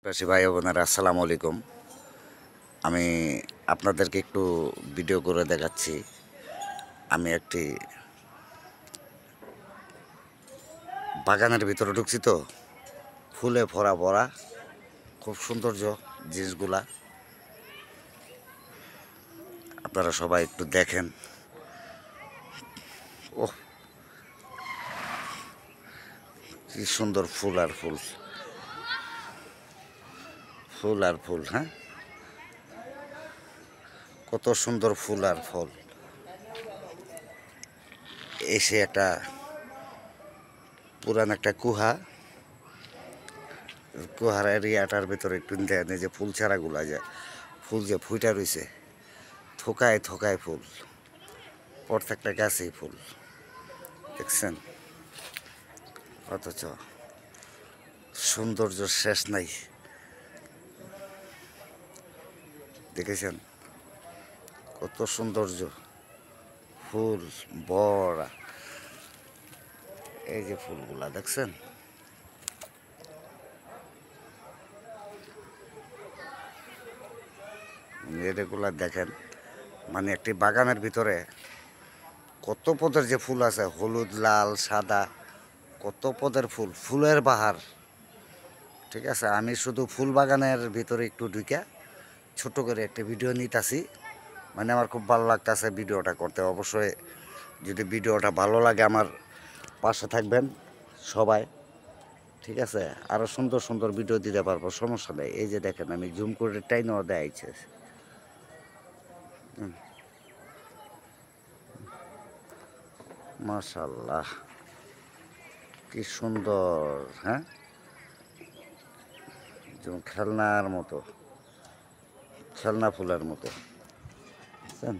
চাষি ভাই বোনেরা আসসালামু আলাইকুম। আমি আপনাদেরকে একটু ভিডিও করে দেখাচ্ছি। আমি একটি বাগানের ভিতরে ঢুকছি, তো ফুলে ভরা ভরা, খুব সৌন্দর্য জিনিসগুলা। আপনারা সবাই একটু দেখেন। ওহ, কি সুন্দর ফুল আর ফুল, ফুল আর ফুল। হ্যাঁ, কত সুন্দর ফুল আর ফল। এসে একটা পুরান একটা কুহার এরিয়াটার ভিতরে একটু দেন, এই যে ফুল ছাড়াগুলা, যে ফুল যে ফুইটা রয়েছে, থোকায় থোকায় ফুল, প্রত্যেকটা গাছেই ফুল, দেখছেন? অথচ সৌন্দর্য শেষ নাই, দেখেছেন কত সৌন্দর্য, ফুল বড়া। এই যে ফুলগুলা দেখছেন, এগুলা দেখেন, মানে একটি বাগানের ভিতরে কত পদের যে ফুল আছে, হলুদ, লাল, সাদা, কত পদের ফুল, ফুলের বাহার। ঠিক আছে, আমি শুধু ফুল বাগানের ভিতরে একটু ঢুকে ছোট করে একটা ভিডিও নিতেছি। মানে আমার খুব ভালো লাগতেছে ভিডিওটা করতে। অবশ্যই যদি ভিডিওটা ভালো লাগে, আমার পাশে থাকবেন সবাই। ঠিক আছে, আরও সুন্দর সুন্দর ভিডিও দিতে পারবো, সমস্যা নেই। এই যে দেখেন, আমি জুম করে টাইনও দেখাইছে। মাশাল্লাহ, কি সুন্দর। হ্যাঁ, যেমন খেলনার মতো, খেলনা ফুলের মতো, বুঝছেন?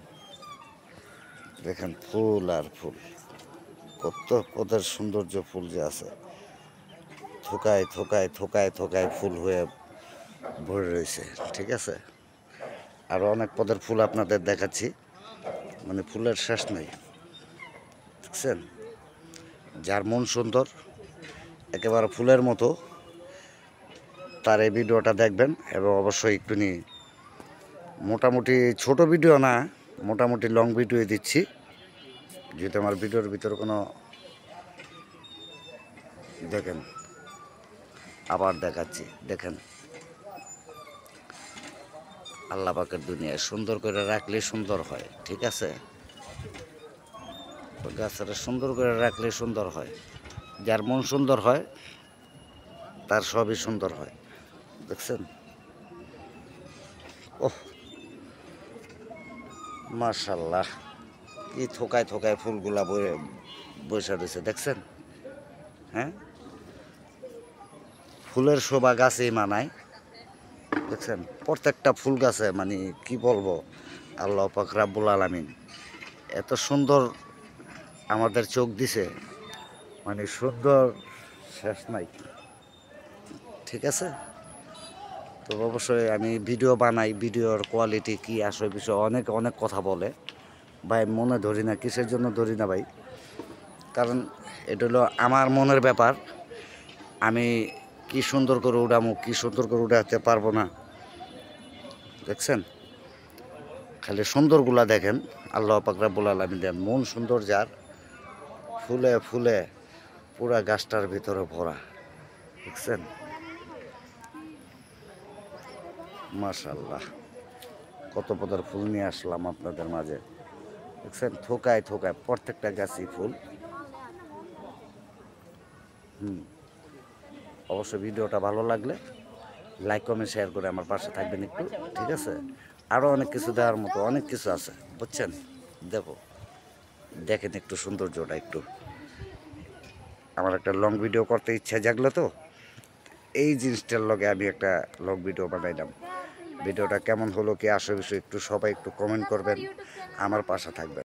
দেখেন ফুল আর ফুল, কত পদের সৌন্দর্য ফুল যে আছে, থোকায় থোকায় থোকায় থোকায় ফুল হয়ে ভরে রয়েছে। ঠিক আছে, আরও অনেক পদের ফুল আপনাদের দেখাচ্ছি, মানে ফুলের শেষ নেই, দেখছেন? যার মন সুন্দর, একেবারে ফুলের মতো, তার এই ভিডিওটা দেখবেন। এবং অবশ্যই একটু মোটামুটি ছোট ভিডিও না, মোটামুটি লং ভিডিও দিচ্ছি, যেহেতু আমার ভিডিওর ভিতরে কোনো, দেখেন আবার দেখাচ্ছি, দেখেন আল্লাহ পাকের দুনিয়ায় সুন্দর করে রাখলে সুন্দর হয়। ঠিক আছে, গাছটা সুন্দর করে রাখলে সুন্দর হয়। যার মন সুন্দর হয়, তার সবই সুন্দর হয়, দেখছেন? ওহ, মাশাল্লাহ, কি থোকায় থোকায় ফুলগুলা বসে রয়েছে, দেখছেন? হ্যাঁ, ফুলের শোভা গাছেই মানায়, দেখছেন? প্রত্যেকটা ফুল গাছে, মানে কি বলবো, আল্লাহ পাক রাব্বুল আলামিন এত সুন্দর আমাদের চোখ দিছে, মানে সুন্দর শেষ নাই। ঠিক আছে, তো অবশ্যই আমি ভিডিও বানাই, ভিডিওর কোয়ালিটি কি আসে বিষয়ে অনেক অনেক কথা বলে ভাই, মনে ধরি না, কিসের জন্য ধরি না ভাই, কারণ এটা হলো আমার মনের ব্যাপার। আমি কি সুন্দর করে উড়ামো, কি সুন্দর করে উড়াতে পারবো না, দেখছেন? খালি সুন্দরগুলা দেখেন, আল্লাহ পাক রাব্বুল আলামিন দেন মন সুন্দর যার, ফুলে ফুলে পুরা গাছটার ভিতরে ভরা, দেখছেন? মাশাল্লাহ, কত পদের ফুল নিয়ে আসলাম আপনাদের মাঝে, দেখছেন? থোকায় থোকায় প্রত্যেকটা গাছই ফুল। অবশ্যই ভিডিওটা ভালো লাগলে লাইক কমেন্ট শেয়ার করে আমার পাশে থাকবেন একটু। ঠিক আছে, আরও অনেক কিছু দেওয়ার মতো অনেক কিছু আছে, বুঝছেন? দেখো, দেখেন একটু সৌন্দর্যটা একটু। আমার একটা লং ভিডিও করতে ইচ্ছা জাগলো, তো এই জিনিসটার লগে আমি একটা লং ভিডিও বানাইলাম। ভিডিওটা কেমন হলো, কি আসে বিষয় একটু সবাই একটু কমেন্ট করবেন, আমার পাশে থাকবেন।